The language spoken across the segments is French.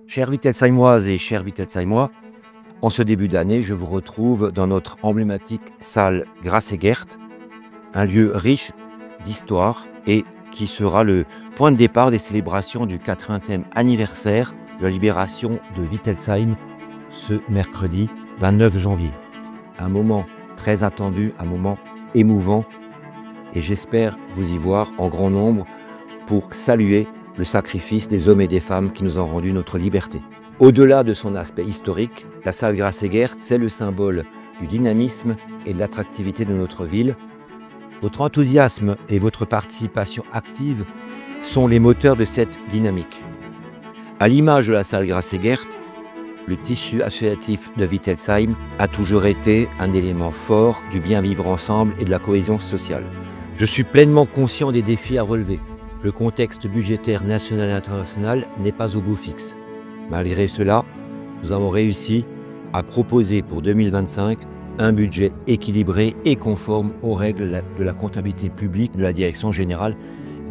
Chères Wittelsheimoises et chers Wittelsheimois, en ce début d'année, je vous retrouve dans notre emblématique salle Grassegaert, un lieu riche d'histoire et qui sera le point de départ des célébrations du 80e anniversaire de la libération de Wittelsheim ce mercredi 29 janvier. Un moment très attendu, un moment émouvant et j'espère vous y voir en grand nombre pour saluer le sacrifice des hommes et des femmes qui nous ont rendu notre liberté. Au-delà de son aspect historique, la salle Grassegaert, c'est le symbole du dynamisme et de l'attractivité de notre ville. Votre enthousiasme et votre participation active sont les moteurs de cette dynamique. À l'image de la salle Grassegaert, le tissu associatif de Wittelsheim a toujours été un élément fort du bien vivre ensemble et de la cohésion sociale. Je suis pleinement conscient des défis à relever. Le contexte budgétaire national et international n'est pas au beau fixe. Malgré cela, nous avons réussi à proposer pour 2025 un budget équilibré et conforme aux règles de la comptabilité publique de la Direction générale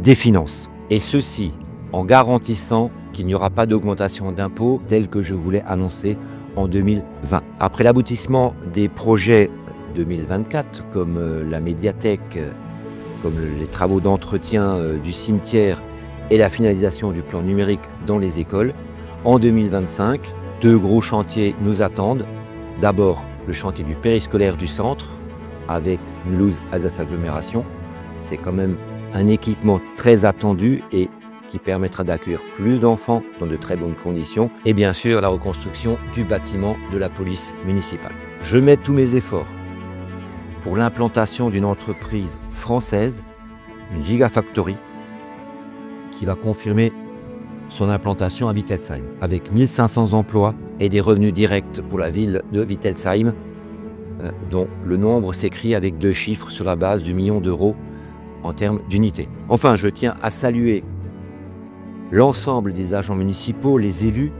des finances. Et ceci en garantissant qu'il n'y aura pas d'augmentation d'impôts telle que je voulais annoncer en 2020. Après l'aboutissement des projets 2024 comme la médiathèque, comme les travaux d'entretien du cimetière et la finalisation du plan numérique dans les écoles, en 2025, deux gros chantiers nous attendent. D'abord, le chantier du périscolaire du centre avec Mulhouse Alsace Agglomération. C'est quand même un équipement très attendu et qui permettra d'accueillir plus d'enfants dans de très bonnes conditions. Et bien sûr, la reconstruction du bâtiment de la police municipale. Je mets tous mes efforts pour l'implantation d'une entreprise française, une Gigafactory, qui va confirmer son implantation à Wittelsheim, avec 1500 emplois et des revenus directs pour la ville de Wittelsheim, dont le nombre s'écrit avec 2 chiffres sur la base du million d'euros en termes d'unités. Enfin, je tiens à saluer l'ensemble des agents municipaux, les élus,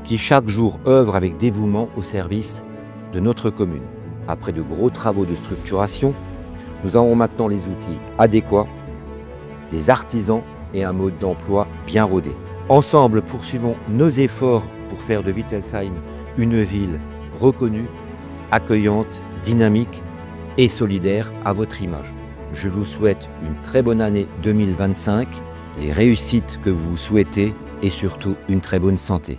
qui chaque jour œuvrent avec dévouement au service de notre commune. Après de gros travaux de structuration, nous avons maintenant les outils adéquats, les artisans et un mode d'emploi bien rodé. Ensemble, poursuivons nos efforts pour faire de Wittelsheim une ville reconnue, accueillante, dynamique et solidaire à votre image. Je vous souhaite une très bonne année 2025, les réussites que vous souhaitez et surtout une très bonne santé.